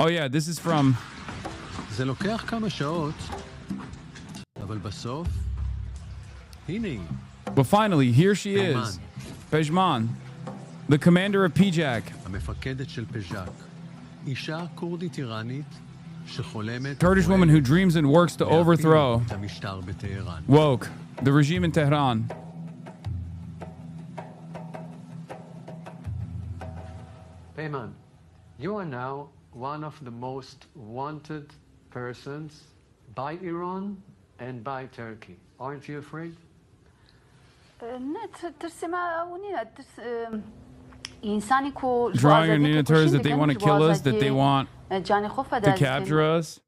Oh yeah, this is from... זה לוקח כמה שעות, אבל בסוף, הנה היא. But finally, here she is. Pejman, the commander of PJAK. המפקדת של פז'ק. אישה קורדית איראנית שחולמת... Kurdish woman who dreams and works to overthrow את המשטר בטהרן. woke the regime in Tehran. Peyman, you are now one of the most wanted persons by Iran and by Turkey. Aren't you afraid? Drawing on Nina Turks that they want to kill us, that they want to capture us.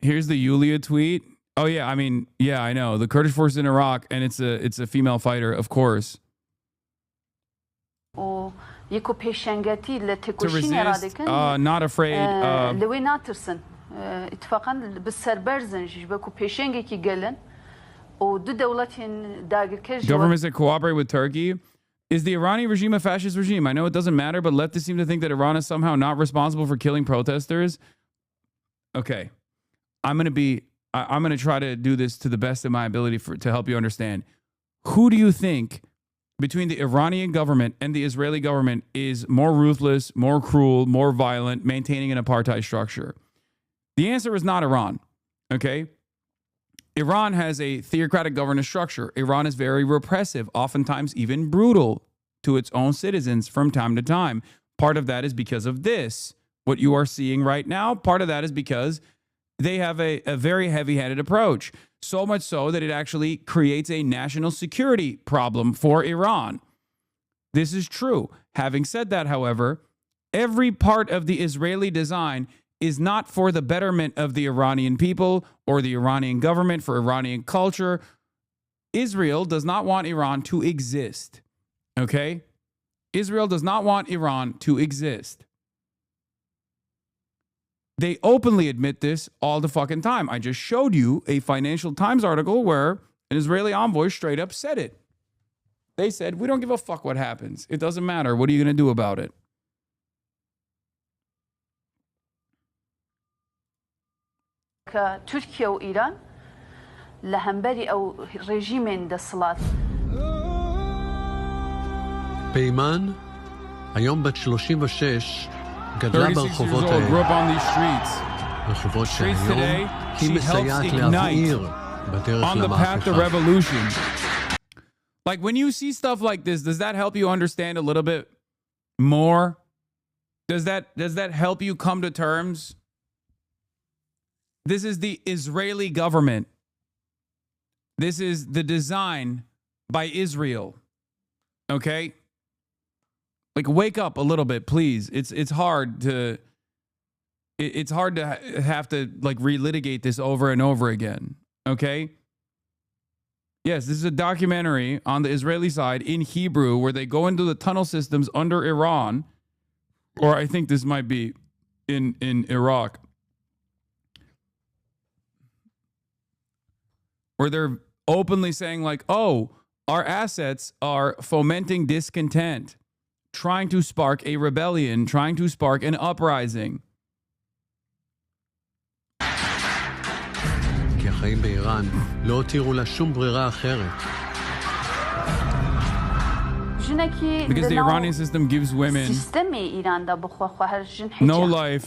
Here's the Yulia tweet. Oh yeah, I mean, yeah, I know. The Kurdish force in Iraq, and it's a female fighter, of course. To resist, not afraid. Governments that cooperate with Turkey. Is the Iranian regime a fascist regime? I know it doesn't matter, but leftists seem to think that Iran is somehow not responsible for killing protesters. Okay, I'm going to try to do this to the best of my ability to help you understand. Who do you think between the Iranian government and the Israeli government is more ruthless, more cruel, more violent, maintaining an apartheid structure? The answer is not Iran, okay? Iran has a theocratic governance structure. Iran is very repressive, oftentimes even brutal to its own citizens from time to time. Part of that is because of this, what you are seeing right now. Part of that is because they have a very heavy-handed approach, so much so that it actually creates a national security problem for Iran. This is true. Having said that, however, every part of the Israeli design is not for the betterment of the Iranian people or the Iranian government, for Iranian culture. Israel does not want Iran to exist, okay? Israel does not want Iran to exist. They openly admit this all the fucking time. I just showed you a Financial Times article where an Israeli envoy straight up said it. They said, we don't give a fuck what happens. It doesn't matter. What are you going to do about it? تركيا وإيران لهمبري أو رجيمين دصلات. פיימן, היום בת 36, 36 years old, grew up on these streets. Streets today, she helps ignite on the path to revolution. Like when you see stuff like this, does that help you understand a little bit more? Does that help you come to terms? This is the Israeli government. This is the design by Israel. Okay? Like, wake up a little bit, please. It's hard to have to like relitigate this over and over again. Okay? Yes, this is a documentary on the Israeli side in Hebrew where they go into the tunnel systems under Iran, or I think this might be in Iraq, where they're openly saying like, oh, our assets are fomenting discontent, trying to spark a rebellion, trying to spark an uprising. כי החיים באיראן לא הותירו לה שום ברירה אחרת. Because the Iranian system gives women no life,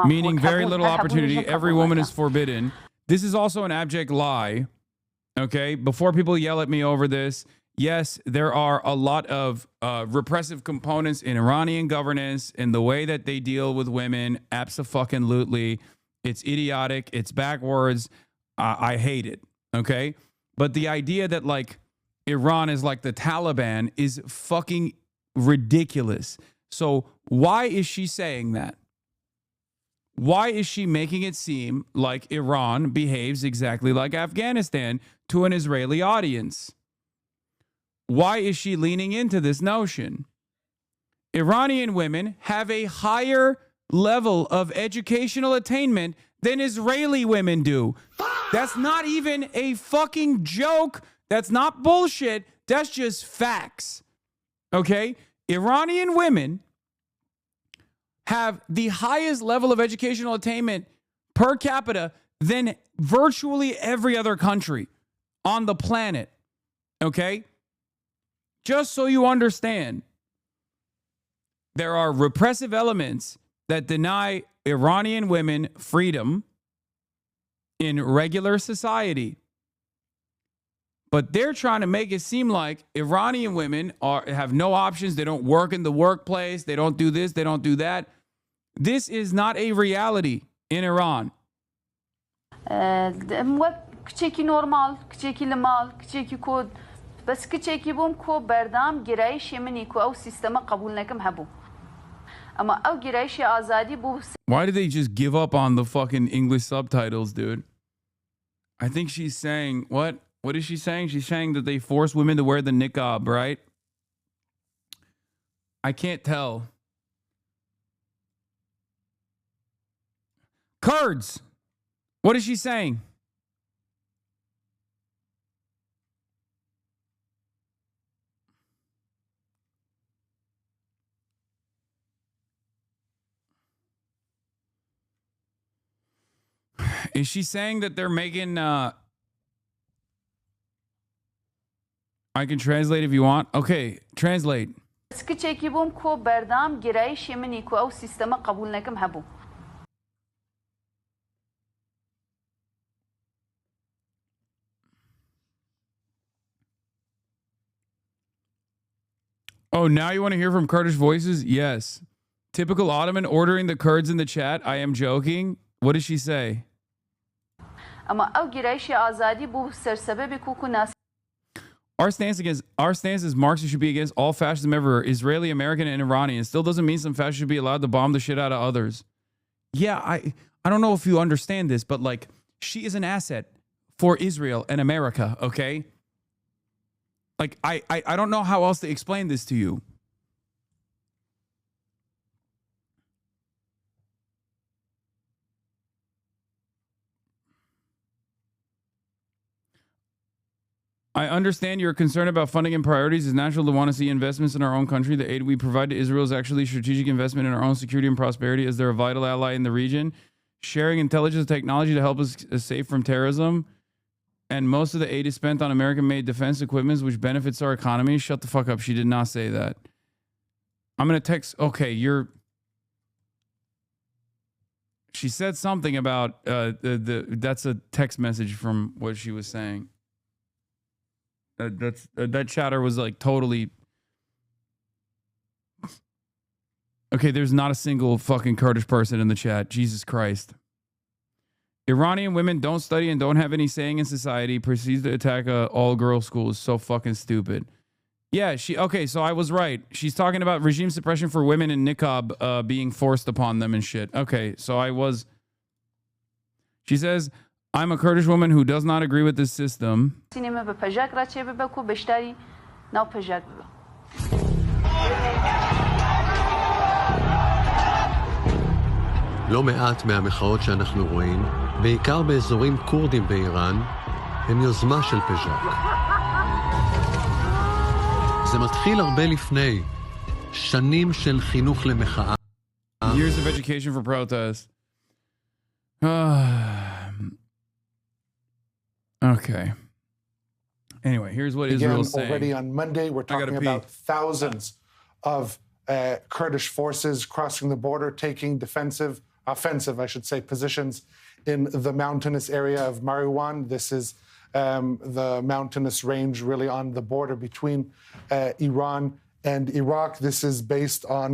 meaning very little opportunity. Every woman is forbidden. This is also an abject lie. Okay, before people yell at me over this, yes, there are a lot of repressive components in Iranian governance in the way that they deal with women. Abso-fucking-lutely. It's idiotic. It's backwards. I hate it. Okay, but the idea that like Iran is like the Taliban is fucking ridiculous. So why is she saying that? Why is she making it seem like Iran behaves exactly like Afghanistan to an Israeli audience? Why is she leaning into this notion? Iranian women have a higher level of educational attainment than Israeli women do. That's not even a fucking joke. That's not bullshit. That's just facts. Okay? Iranian women have the highest level of educational attainment per capita than virtually every other country on the planet. Okay? Just so you understand, there are repressive elements that deny Iranian women freedom in regular society. But they're trying to make it seem like Iranian women have no options. They don't work in the workplace. They don't do this. They don't do that. This is not a reality in Iran. کچێکی نۆرمال کچێکی لە ماڵ کچێکی کۆ بەس کچێکی بووم کۆ بەردام گرایشی منی کۆ ئەو سیستەمە قبول نەکەم هەبوو ئەمە ئەو گرایشی ئازادی بوو. Why did they just give up on the fucking English subtitles, dude? I think she's saying, what? What is she saying? She's saying that they force women to wear the niqab, right? I can't tell. Kurds! What is she saying? Is she saying that they're making... I can translate if you want. Okay, translate. کچێکی بووم کۆ بەردام گرایشی منی کۆ ئەو سیستەمە قبول نەکەم هەبوو. Oh, now you want to hear from Kurdish voices? Yes. Typical Ottoman ordering the Kurds in the chat. I am joking. What does she say? ئەمە ئەو گرایشی ئازادی بوو سەرسەبەبی کوک و ناس. Our stance as Marxists should be against all fascism everywhere, Israeli, American, and Iranian. It still doesn't mean some fascists should be allowed to bomb the shit out of others. Yeah, I don't know if you understand this, but like, she is an asset for Israel and America, okay? Like, I don't know how else to explain this to you. I understand your concern about funding and priorities. It's natural to want to see investments in our own country. The aid we provide to Israel is actually strategic investment in our own security and prosperity, as they're a vital ally in the region. Sharing intelligence and technology to help us safe from terrorism. And most of the aid is spent on American-made defense equipment, which benefits our economy. Shut the fuck up. She did not say that. I'm going to text... Okay, She said something about... that's a text message from what she was saying. That chatter was like totally... Okay, there's not a single fucking Kurdish person in the chat. Jesus Christ. Iranian women don't study and don't have any saying in society. Proceeds to attack a all-girl school is so fucking stupid. Yeah, okay, so I was right. She's talking about regime suppression for women and niqab being forced upon them and shit. Okay, so I was... She says... I'm a Kurdish woman who does not agree with this system. לא מעט מהמחאות שאנחנו רואים, בעיקר באזורים קורדים באיראן, הם יוזמה של פז'ק. זה מתחיל הרבה לפני, שנים של חינוך למחאה. Years of education for protest. Okay. Anyway, here's what Israel's saying. Already on Monday, we're talking about thousands of Kurdish forces crossing the border, taking offensive, positions in the mountainous area of Mariwan. This is the mountainous range really on the border between Iran and Iraq. This is based on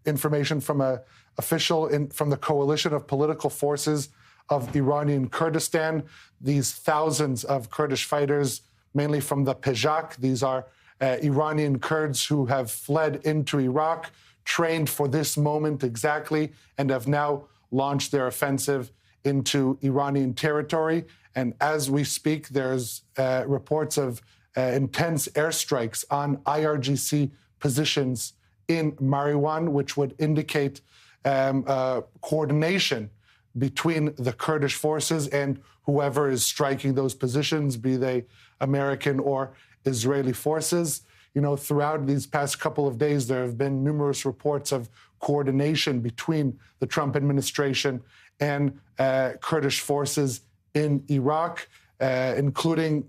information from an official from the coalition of political forces of Iranian Kurdistan. These thousands of Kurdish fighters, mainly from the Pejak, these are Iranian Kurds who have fled into Iraq, trained for this moment exactly, and have now launched their offensive into Iranian territory. And as we speak, there's reports of intense airstrikes on IRGC positions in Mariwan, which would indicate coordination between the Kurdish forces and whoever is striking those positions, be they American or Israeli forces. you know, throughout these past couple of days, there have been numerous reports of coordination between the Trump administration and Kurdish forces in Iraq, including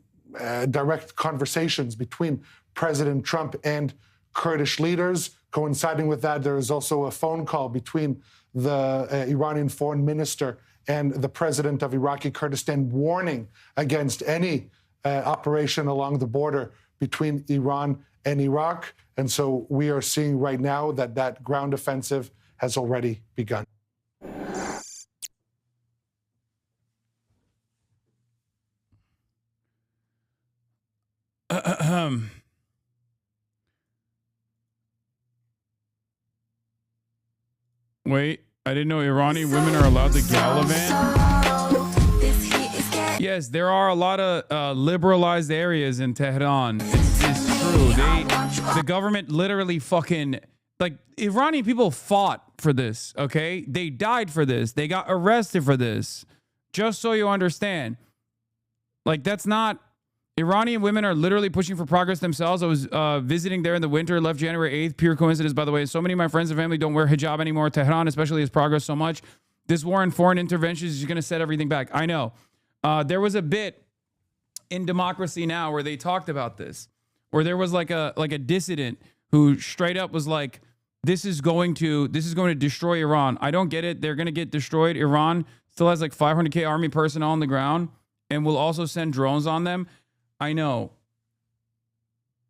direct conversations between President Trump and Kurdish leaders. Coinciding with that, there is also a phone call between the Iranian foreign minister and the president of Iraqi Kurdistan, warning against any operation along the border between Iran and Iraq. And so we are seeing right now that that ground offensive has already begun. Wait, I didn't know Iranian women are allowed to gallivant. Yes, there are a lot of liberalized areas in Tehran. It's true. The government literally fucking, like, Iranian people fought for this, okay? They died for this. They got arrested for this. Just so you understand. Like, that's not... Iranian women are literally pushing for progress themselves. I was visiting there in the winter, left January 8th. Pure coincidence, by the way. So many of my friends and family don't wear hijab anymore. Tehran especially has progressed so much. This war and foreign interventions is going to set everything back. I know. There was a bit in Democracy Now! Where they talked about this, where there was like a dissident who straight up was like, this is going to destroy Iran. I don't get it. They're going to get destroyed. Iran still has like 500K army personnel on the ground and will also send drones on them. I know.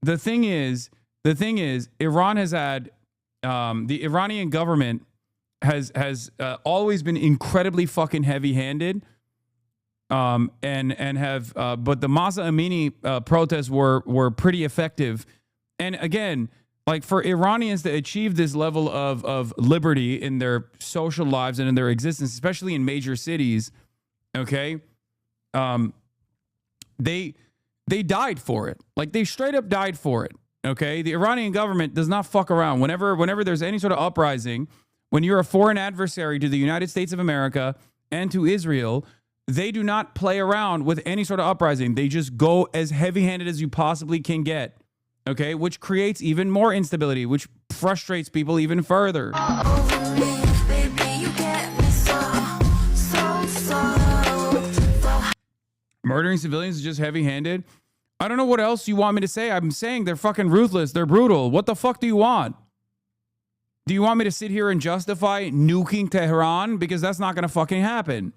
The thing is, Iran has had, the Iranian government has always been incredibly fucking heavy-handed, and have, but the Mahsa Amini protests were pretty effective, and again, like for Iranians to achieve this level of liberty in their social lives and in their existence, especially in major cities, okay, They died for it. Like, they straight up died for it, okay? The Iranian government does not fuck around. Whenever there's any sort of uprising, when you're a foreign adversary to the United States of America and to Israel, they do not play around with any sort of uprising. They just go as heavy-handed as you possibly can get, okay? Which creates even more instability, which frustrates people even further. Murdering civilians is just heavy-handed. I don't know what else you want me to say. I'm saying they're fucking ruthless. They're brutal. What the fuck do you want? Do you want me to sit here and justify nuking Tehran? Because that's not going to fucking happen.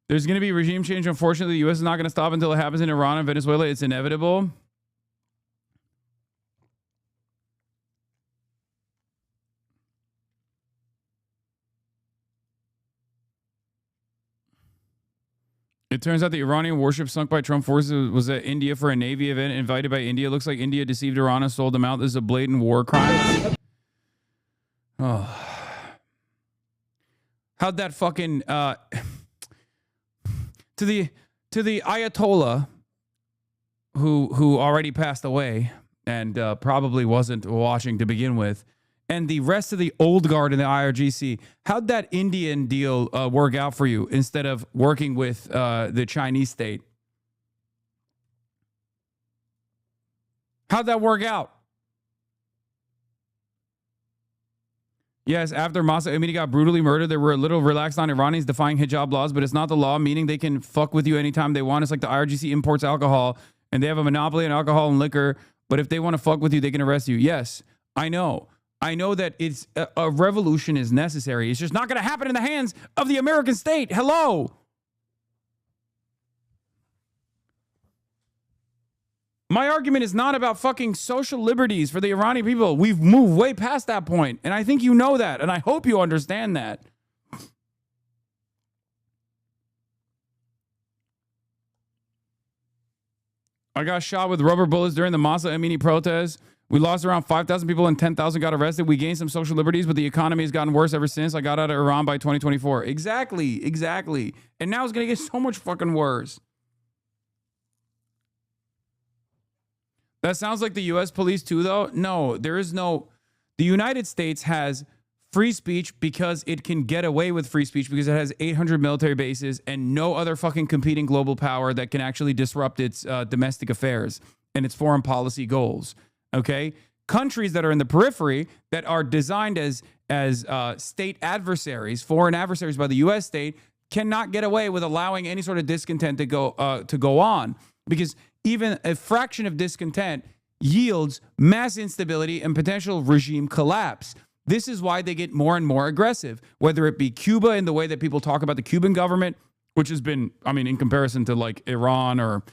There's going to be regime change. Unfortunately, the U.S. is not going to stop until it happens in Iran and Venezuela. It's inevitable. It turns out the Iranian warship sunk by Trump forces was at India for a Navy event invited by India. It looks like India deceived Iran and sold them out. This is a blatant war crime. Oh. How'd that fucking... To the Ayatollah, who already passed away and probably wasn't watching to begin with, and the rest of the old guard in the IRGC, how'd that Indian deal work out for you instead of working with the Chinese state? How'd that work out? Yes, after Mahsa Amini got brutally murdered, they were a little relaxed on Iranians defying hijab laws, but it's not the law, meaning they can fuck with you anytime they want. It's like the IRGC imports alcohol, and they have a monopoly on alcohol and liquor, but if they want to fuck with you, they can arrest you. Yes, I know. I know that it's a revolution is necessary. It's just not going to happen in the hands of the American state. Hello. My argument is not about fucking social liberties for the Iranian people. We've moved way past that point, and I think you know that, and I hope you understand that. I got shot with rubber bullets during the Mahsa Amini protests. We lost around 5,000 people and 10,000 got arrested. We gained some social liberties, but the economy has gotten worse ever since. I got out of Iran by 2024. Exactly. And now it's going to get so much fucking worse. That sounds like the U.S. police too, though. No, there is no The United States has free speech because it can get away with free speech because it has 800 military bases and no other fucking competing global power that can actually disrupt its domestic affairs and its foreign policy goals. Okay? Countries that are in the periphery that are designed as state adversaries, foreign adversaries by the U.S. state, cannot get away with allowing any sort of discontent to go on, because even a fraction of discontent yields mass instability and potential regime collapse. This is why they get more and more aggressive, whether it be Cuba in the way that people talk about the Cuban government, which has been, I mean, in comparison to like Iran or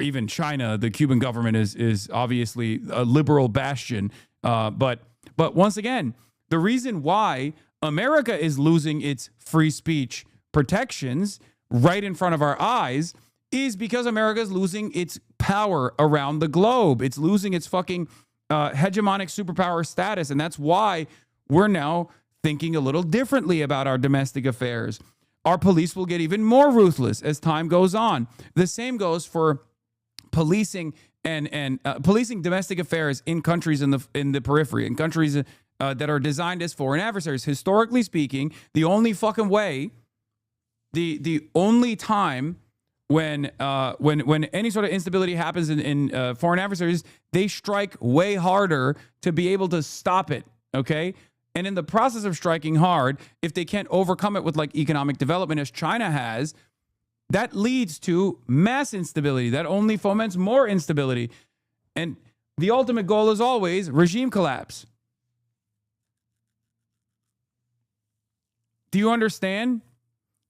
even China, the Cuban government is obviously a liberal bastion. But once again, the reason why America is losing its free speech protections right in front of our eyes is because America is losing its power around the globe. It's losing its fucking hegemonic superpower status. And that's why we're now thinking a little differently about our domestic affairs. Our police will get even more ruthless as time goes on. The same goes for policing and policing domestic affairs in countries in the periphery, in countries that are designed as foreign adversaries. Historically speaking, the only fucking way, the only time when any sort of instability happens in foreign adversaries, they strike way harder to be able to stop it. Okay. And in the process of striking hard, if they can't overcome it with like economic development as China has, that leads to mass instability. That only foments more instability. And the ultimate goal is always regime collapse. Do you understand?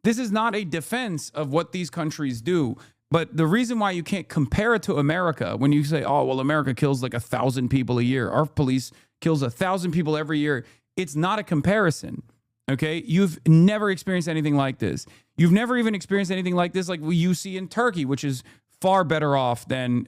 This is not a defense of what these countries do. But the reason why you can't compare it to America, when you say, oh, well, America kills like 1,000 people a year, our police kills 1,000 people every year, it's not a comparison, okay? You've never experienced anything like this. You've never even experienced anything like this like you see in Turkey, which is far better off than